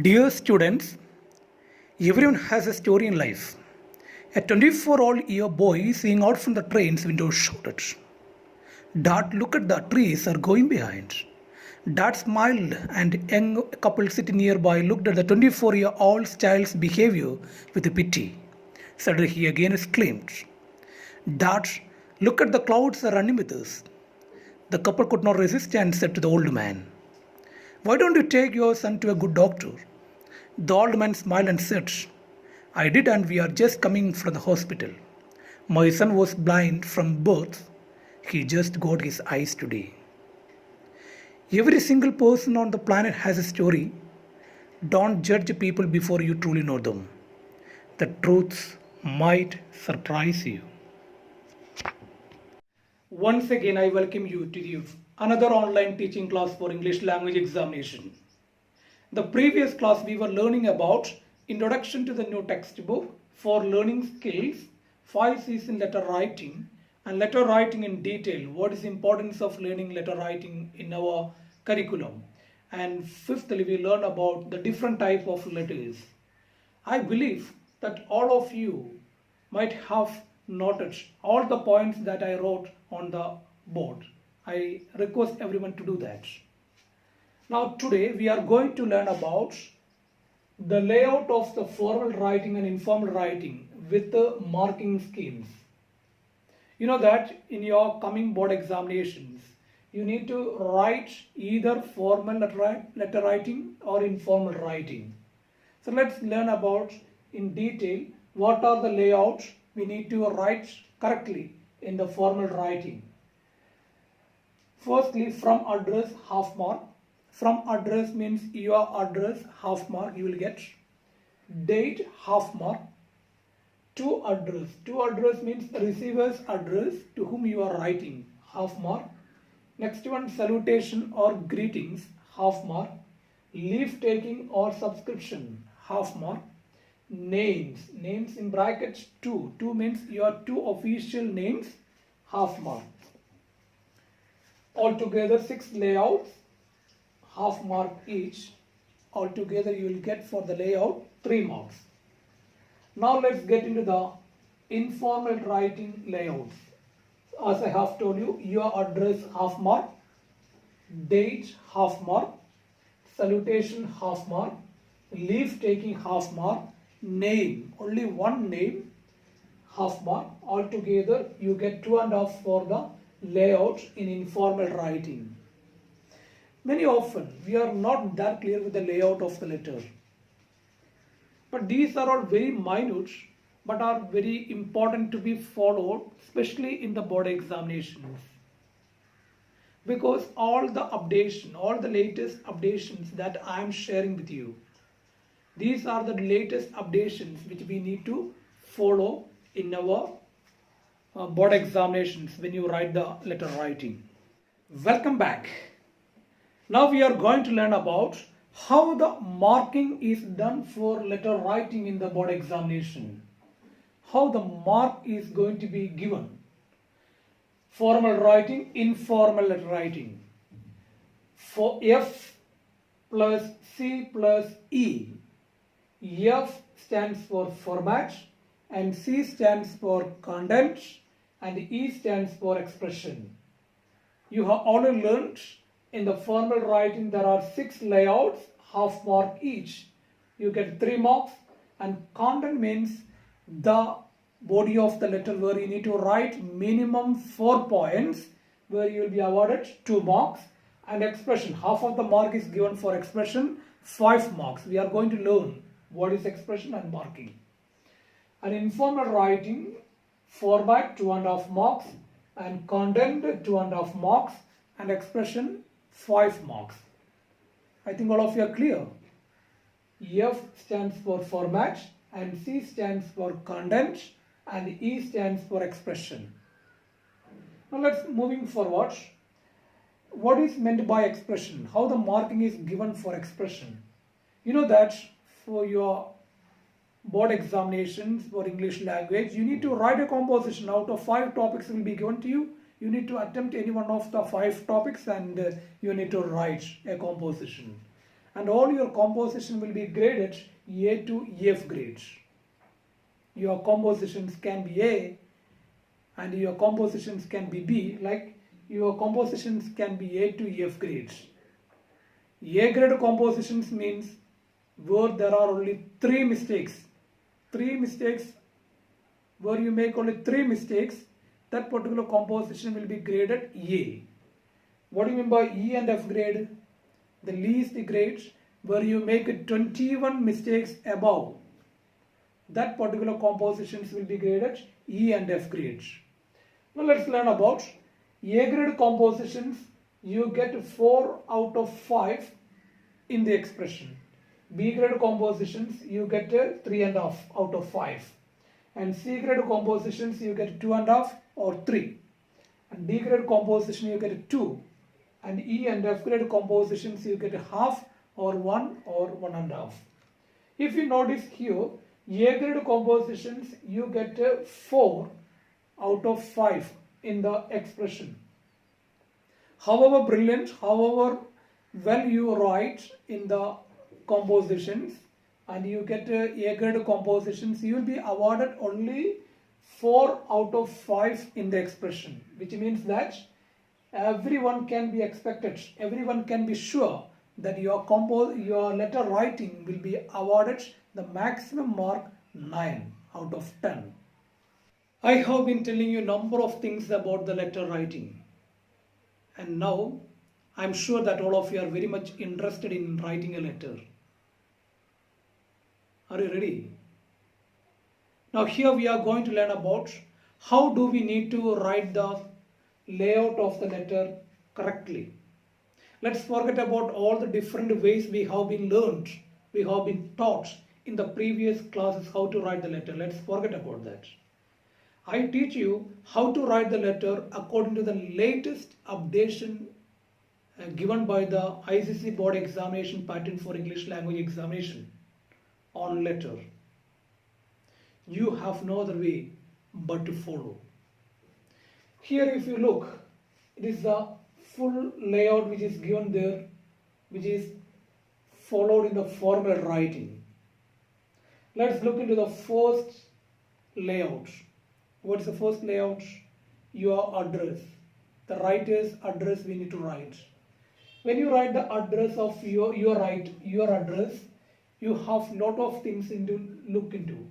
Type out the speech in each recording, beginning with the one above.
Dear students, everyone has a story in life. A 24-year boy seeing out from the train's window shouted, "Dad, look at the trees are going behind." Dad smiled and a young couple sitting nearby looked at the 24-year-old child's behavior with pity. Suddenly he again exclaimed, "Dad, look at the clouds are running with us." The couple could not resist and said to the old man, "Why don't you take your son to a good doctor?" The old man smiled and said, "I did, and we are just coming from the hospital. My son was blind from birth. He just got his eyes today." Every single person on the planet has a story. Don't judge people before you truly know them. The truths might surprise you. Once again, I welcome you to another online teaching class for English language examination. The previous class we were learning about Introduction to the New Textbook for Learning Skills, 5 C's in letter writing, and letter writing in detail. What is the importance of learning letter writing in our curriculum? And fifthly, we learned about the different type of letters. I believe that all of you might have noted all the points that I wrote on the board. I request everyone to do that. Now today we are going to learn about the layout of the formal writing and informal writing with the marking schemes. You know that in your coming board examinations you need to write either formal letter writing or informal writing. So let's learn about in detail what are the layouts we need to write correctly in the formal writing. Firstly, from address, half mark. From address means your address, half mark you will get. Date, half mark. To address. To address means receiver's address to whom you are writing, half mark. Next one, salutation or greetings, half mark. Leave taking or subscription, half mark. Names. Names in brackets 2. 2 means your 2 official names, half mark. Altogether 6 layouts, half mark each. Altogether you will get for the layout 3 marks. Now let's get into the informal writing layouts. As I have told you, your address half mark, date half mark, salutation half mark, leave taking half mark, name, only one name, half mark. Altogether you get 2.5 for the layout in informal writing. Many often we are not that clear with the layout of the letter. But these are all very minute but are very important to be followed, especially in the board examinations. Because all the latest updations that I am sharing with you, these are the latest updations which we need to follow in our board examinations when you write the letter writing. Welcome back. Now we are going to learn about how the marking is done for letter writing in the board examination. How the mark is going to be given. Formal writing, informal letter writing. For F plus C plus E. F stands for format and C stands for content and E stands for expression. You have already learned in the formal writing there are 6 layouts, half mark each. You get 3 marks, and content means the body of the letter where you need to write minimum 4 points where you will be awarded 2 marks, and expression, half of the mark is given for expression, 5 marks. We are going to learn what is expression and marking. And informal writing, format 2.5 marks, and content 2.5 marks, and expression 5 marks. I think all of you are clear. F stands for format and C stands for content and E stands for expression. Now let's moving forward. What is meant by expression? How the marking is given for expression? You know that for your board examinations for English language, you need to write a composition. Out of 5 topics will be given to you. You need to attempt any one of the 5 topics and you need to write a composition. and all your composition will be graded A to F grades. Your compositions can be A and your compositions can be B, like your compositions can be A to F grades. A grade compositions means where there are only 3 mistakes. 3 mistakes, where you make only 3 mistakes, that particular composition will be graded A. What do you mean by E and F grade? The least grades, where you make 21 mistakes above, that particular compositions will be graded E and F grades. Now let's learn about A grade compositions. You get 4 out of 5 in the expression. B grade compositions you get 3.5 out of 5. And C grade compositions you get 2.5 or 3. And D grade composition you get 2. And E and F grade compositions you get half or 1 or 1.5. If you notice here, A grade compositions you get 4 out of 5 in the expression. However brilliant, however well you write in the compositions and you get A grade compositions, you will be awarded only 4 out of 5 in the expression, which means that everyone can be expected, everyone can be sure that your letter writing will be awarded the maximum mark 9 out of 10. I have been telling you a number of things about the letter writing, and now I am sure that all of you are very much interested in writing a letter. Are you ready? Now here we are going to learn about how do we need to write the layout of the letter correctly. Let's forget about all the different ways we have been learned, we have been taught in the previous classes how to write the letter. Let's forget about that. I teach you how to write the letter according to the latest updation given by the ICC board examination pattern for English language examination on letter. You have no other way but to follow. Here if you look, it is the full layout which is given there, which is followed in the formal writing. Let's look into the first layout. What is the first layout? Your address. The writer's address we need to write. When you write the address of your address, you have lot of things to look into.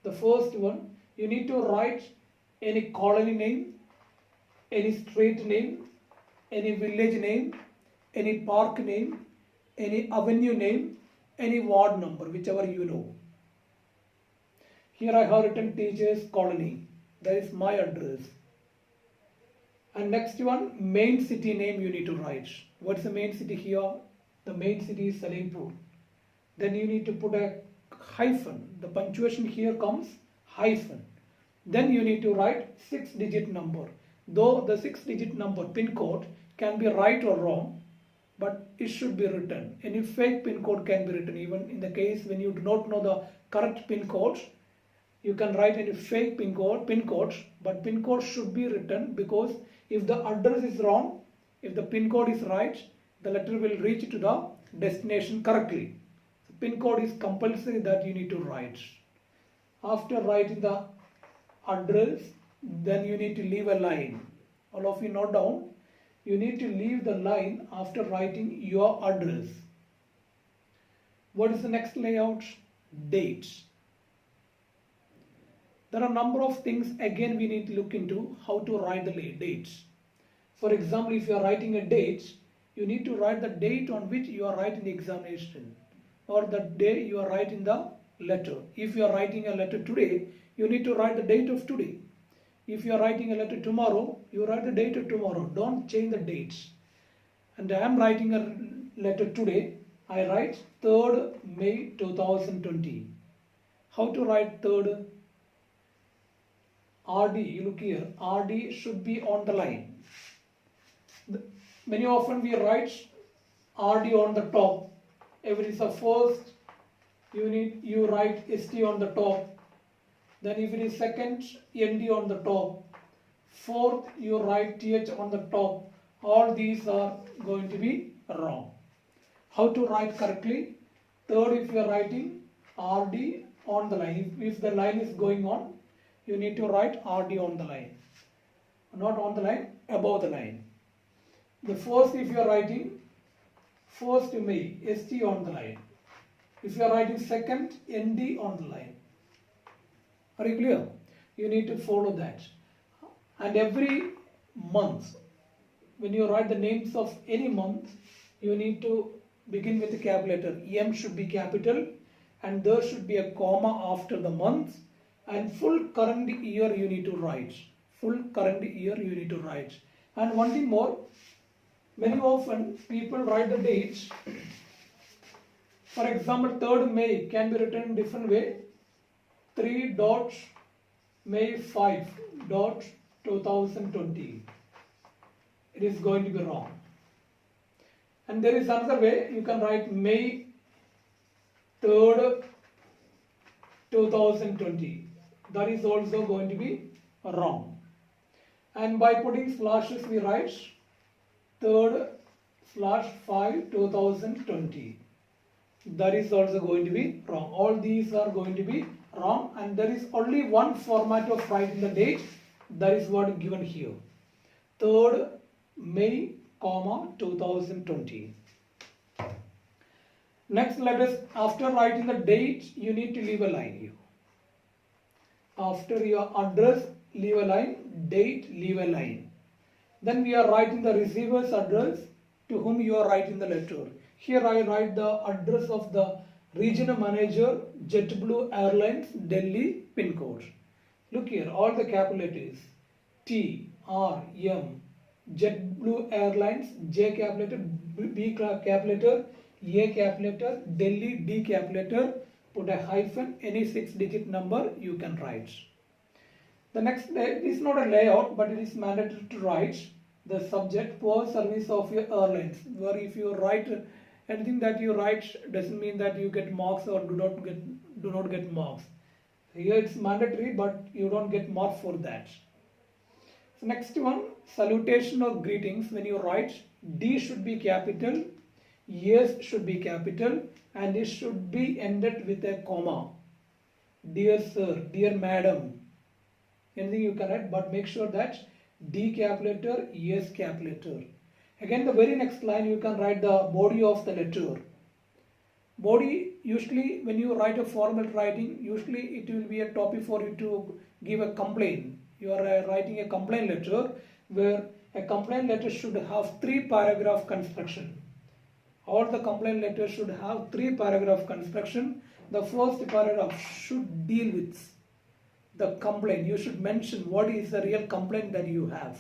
The first one, you need to write any colony name, any street name, any village name, any park name, any avenue name, any ward number, whichever you know. Here I have written teachers colony. That is my address. And next one, main city name you need to write. What's the main city here? The main city is Salempur. Then you need to put a hyphen. The punctuation here comes hyphen. Then you need to write 6-digit number. Though the 6-digit number pin code can be right or wrong, but it should be written. Any fake pin code can be written. Even in the case when you do not know the correct pin code, you can write any fake pin code, but pin code should be written, because if the address is wrong, if the pin code is right, the letter will reach to the destination correctly. So pin code is compulsory that you need to write. After writing the address, then you need to leave a line. All of you note down, you need to leave the line after writing your address. What is the next layout? Dates. There are a number of things again we need to look into how to write the dates. For example, if you are writing a date, you need to write the date on which you are writing the examination, or the day you are writing the letter. If you are writing a letter today, you need to write the date of today. If you are writing a letter tomorrow, you write the date of tomorrow. Don't change the dates. And I am writing a letter today. I write 3rd May 2020. How to write 3rd? RD, you look here, RD should be on the line. Many often we write RD on the top. If it is a first, you write ST on the top. Then if it is second, ND on the top. Fourth, you write TH on the top. All these are going to be wrong. How to write correctly? Third, if you are writing RD on the line, if the line is going on, you need to write RD on the line. Not on the line, above the line. The first, if you are writing first May, ST on the line. If you are writing second, ND on the line. Are you clear? You need to follow that. And every month, when you write the names of any month, you need to begin with the capital letter. M should be capital and there should be a comma after the month, and full current year you need to write. Full current year you need to write. And one thing more, very often people write the dates. For example, 3rd May can be written in different way. 3 dot May 5 dot 2020. It is going to be wrong. And there is another way, you can write May 3rd 2020. That is also going to be wrong. And by putting slashes we write 3rd/5 2020. That is also going to be wrong. All these are going to be wrong, and there is only one format of writing the date. That is what is given here. 3rd May, 2020. Next, let us, after writing the date, you need to leave a line here. After your address, leave a line. Date, leave a line. Then we are writing the receiver's address to whom you are writing the letter. Here I write the address of the regional manager, JetBlue Airlines, Delhi, pin code. Look here, all the capital letters. T, R, M, JetBlue Airlines, J capital letter, B capital letter, A capital letter, Delhi, D capital letter, put a hyphen, any 6-digit number you can write. The next, it is not a layout, but it is mandatory to write the subject, poor service of your airlines, where if you write anything that you write doesn't mean that you get marks or do not get marks. Here it's mandatory, but you don't get marks for that. So next one, salutation or greetings. When you write, D should be capital, S should be capital, and it should be ended with a comma. Dear sir, dear madam, anything you can write, but make sure that D capital letter, S capital letter. Again, the very next line you can write the body of the letter. Body, usually when you write a formal writing, usually it will be a topic for you to give a complaint. You are writing a complaint letter, where a complaint letter should have 3-paragraph construction. All the complaint letters should have 3-paragraph construction. The first paragraph should deal with the complaint. You should mention what is the real complaint that you have.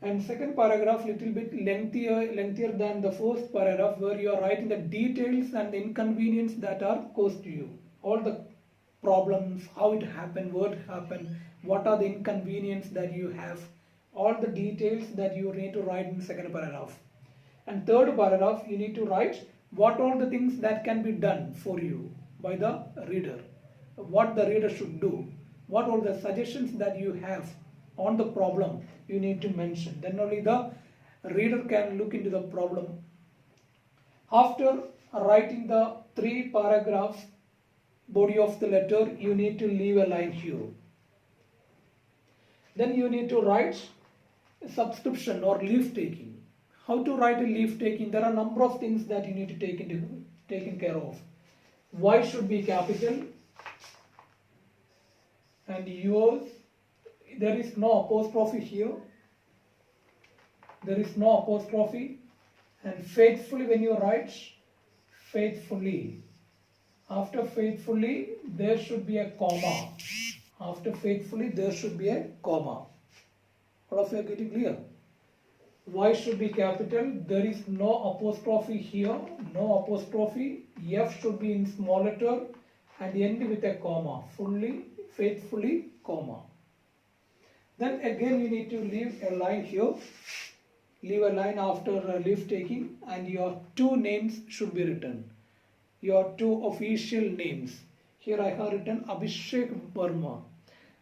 And second paragraph little bit lengthier than the first paragraph, where you are writing the details and the inconvenience that are caused to you. All the problems, how it happened, what happened, what are the inconvenience that you have, all the details that you need to write in the second paragraph. And third paragraph, you need to write what all the things that can be done for you by the reader, what the reader should do, what all the suggestions that you have on the problem you need to mention. Then only the reader can look into the problem. After writing the 3-paragraph body of the letter, you need to leave a line here. Then you need to write a subscription or leave taking. How to write a leave taking? There are a number of things that you need to taken care of. Y should be capital, and yours, there is no apostrophe here. There is no apostrophe. And faithfully, when you write, faithfully. After faithfully, there should be a comma. After faithfully, there should be a comma. All of you are getting clear? Y should be capital. There is no apostrophe here. No apostrophe. F should be in small letter and end with a comma. Fully, faithfully, comma. Then again you need to leave a line here. Leave a line after leave taking, and your 2 names should be written. Your 2 official names. Here I have written Abhishek Verma.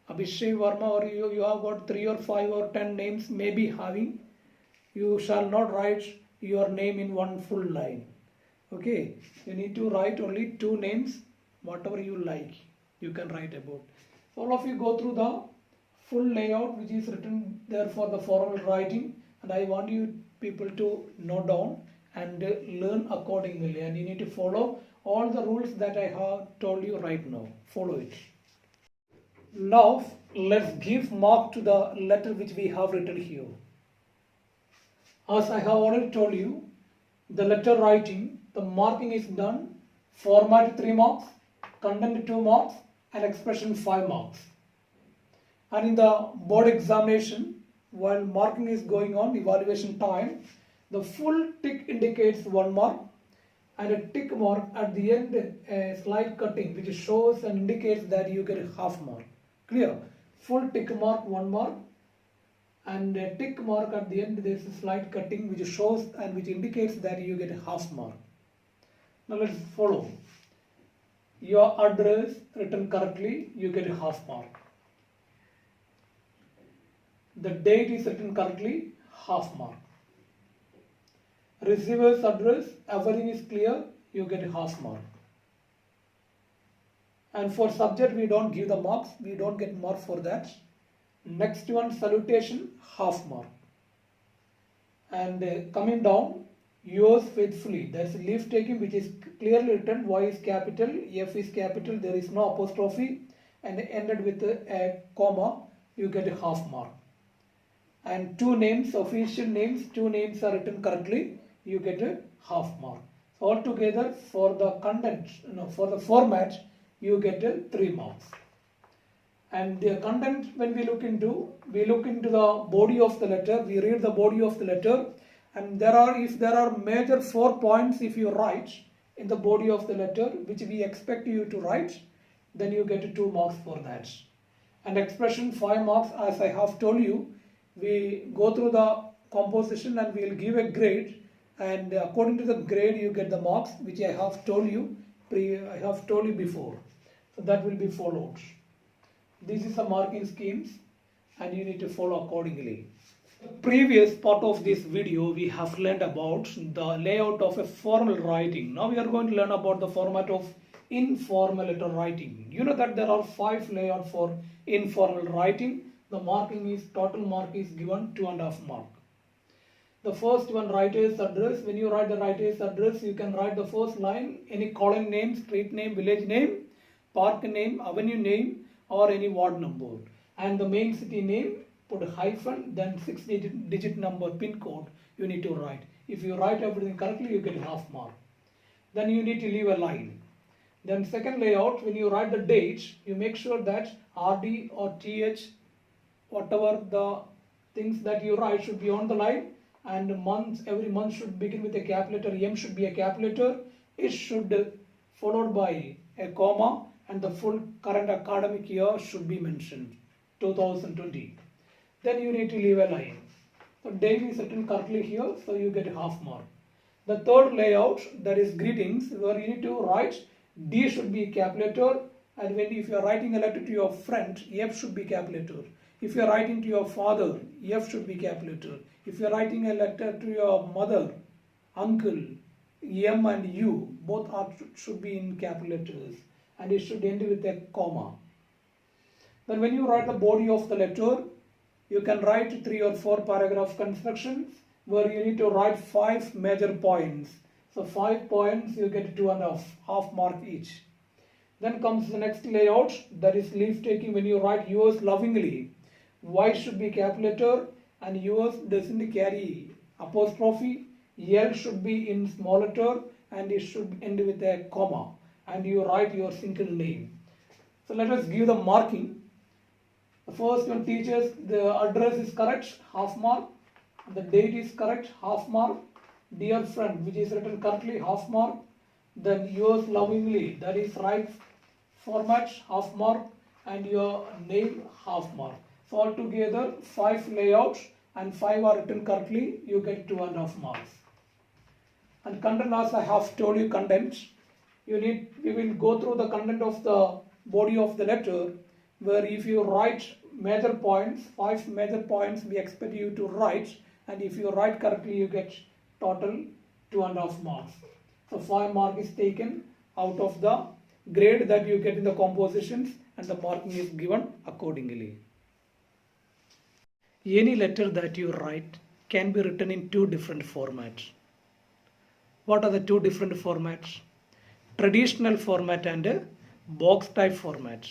Abhishek Verma, or you have got 3 or 5 or 10 names maybe having. You shall not write your name in one full line. Okay, you need to write only 2 names, whatever you like, you can write about. So all of you go through the full layout which is written there for the formal writing, and I want you people to note down and learn accordingly, and you need to follow all the rules that I have told you right now. Follow it. Now let's give mark to the letter which we have written here. As I have already told you, the letter writing, the marking is done, format 3 marks, content 2 marks, and expression 5 marks. And in the board examination, while marking is going on, evaluation time, the full tick indicates 1 mark, and a tick mark at the end, a slight cutting which shows and indicates that you get a half mark. Clear? Full tick mark 1 mark, and a tick mark at the end, there is a slight cutting which shows and which indicates that you get a half mark. Now let's follow. Your address written correctly, you get a half mark. The date is written correctly, half mark. Receiver's address, everything is clear, you get a half mark. And for subject, we don't give the marks, we don't get mark for that. Next one, salutation, half mark. And coming down, yours faithfully, that's leave taking which is clearly written, Y is capital, F is capital, there is no apostrophe, and ended with a comma, you get a half mark. And 2 names, official names, 2 names are written correctly, you get a half mark. So altogether for the content, for the format, you get a 3 marks. And the content, when we look into the body of the letter, we read the body of the letter, and if there are major 4 points if you write in the body of the letter, which we expect you to write, then you get 2 marks for that. And expression 5 marks, as I have told you, we go through the composition and we will give a grade, and according to the grade you get the marks which I have told you before. So that will be followed. This is the marking schemes, and you need to follow accordingly. The previous part of this video we have learned about the layout of a formal writing. Now we are going to learn about the format of informal letter writing. You know that there are 5 layouts for informal writing. The marking is, total mark is given 2.5 mark. The first one, writer's address. When you write the writer's address, you can write the first line, any colony name, street name, village name, park name, avenue name, or any ward number. And the main city name, put a hyphen, then 6-digit number, pin code, you need to write. If you write everything correctly, you get half mark. Then you need to leave a line. Then second layout, when you write the date, you make sure that RD or TH, whatever the things that you write should be on the line, and months, every month should begin with a capital letter, M should be a capital letter, it should followed by a comma, and the full current academic year should be mentioned, 2020. Then you need to leave a line. So date is written correctly here, so you get a half mark. The third layout, that is greetings, where you need to write D should be capital letter, and if you are writing a letter to your friend, F should be capital letter. If you are writing to your father, F should be capital letter. If you are writing a letter to your mother, uncle, M and U, both should be in capital letters, and it should end with a comma. Then when you write the body of the letter, you can write 3 or 4 paragraph constructions where you need to write 5 major points. So 5 points, you get 2.5 half mark each. Then comes the next layout, that is leaf taking. When you write yours lovingly, Y should be capital letter, and yours doesn't carry apostrophe. L should be in small letter, and it should end with a comma, and you write your single name. So let us give the marking. The first one, teachers, the address is correct, half mark. The date is correct, half mark. Dear friend, which is written correctly, half mark. Then yours lovingly, that is right format, half mark, and your name, half mark. So altogether 5 layouts and 5 are written correctly, you get 2.5 marks. And content, as I have told you, content, we will go through the content of the body of the letter, where if you write major points, 5 major points we expect you to write, and if you write correctly you get total 2.5 marks. So 5 mark is taken out of the grade that you get in the compositions and the marking is given accordingly. Any letter that you write can be written in two different formats. What are the two different formats? Traditional format and box type format.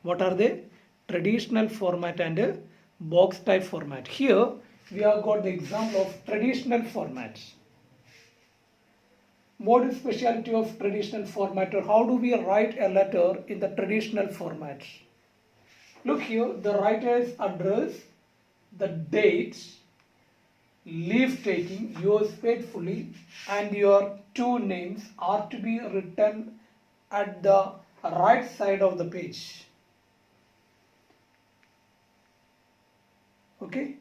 What are they? Traditional format and box type format. Here we have got the example of traditional format. What is speciality of traditional format, or how do we write a letter in the traditional format? Look here, the writer's address, the dates, leave taking, yours faithfully, and your two names are to be written at the right side of the page. Okay?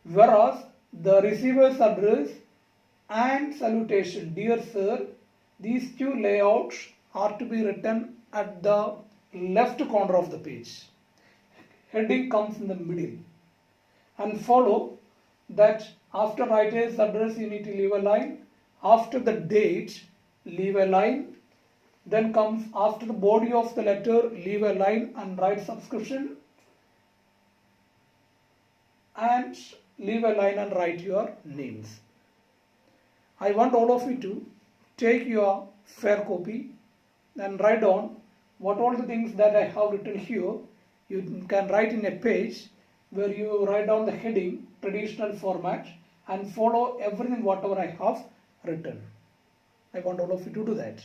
Whereas the receiver's address and salutation, dear sir, these two layouts are to be written at the left corner of the page. Heading comes in the middle. And follow that after writer's address you need to leave a line, after the date leave a line, then comes after the body of the letter leave a line and write subscription, and leave a line and write your names. I want all of you to take your fair copy and write down what all the things that I have written here. You can write in a page where you write down the heading, traditional format, and follow everything whatever I have written. I want all of you to do that.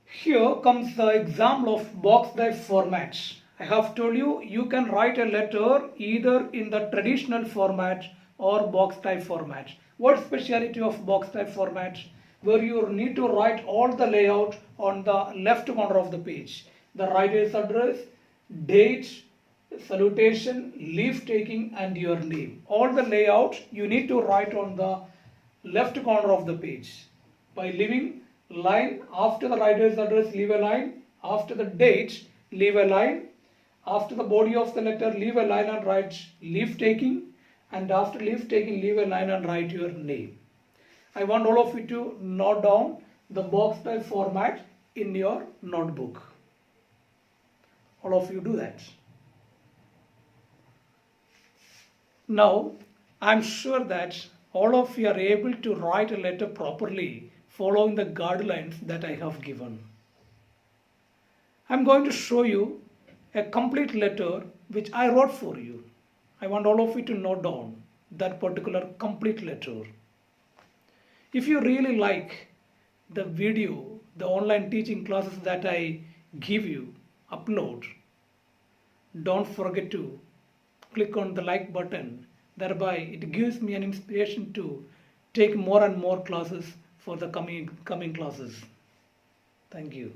Here comes the example of box type format. I have told you, you can write a letter either in the traditional format or box type format. What speciality of box type format? Where you need to write all the layout on the left corner of the page. The writer's address, date, salutation, leave taking, and your name. All the layout you need to write on the left corner of the page. By leaving line, after the writer's address leave a line, after the date leave a line, after the body of the letter leave a line and write leave taking, and after leave taking leave a line and write your name. I want all of you to note down the box type format in your notebook. All of you do that. Now, I am sure that all of you are able to write a letter properly following the guidelines that I have given. I am going to show you a complete letter which I wrote for you. I want all of you to note down that particular complete letter. If you really like the video, the online teaching classes that I give you, upload, don't forget to click on the like button. Thereby it gives me an inspiration to take more and more classes for the coming classes. Thank you.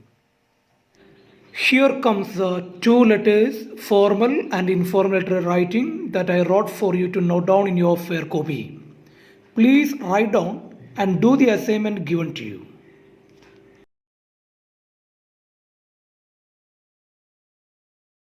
Here comes the two letters, formal and informal letter writing, that I wrote for you to note down in your fair copy. Please write down and do the assignment given to you.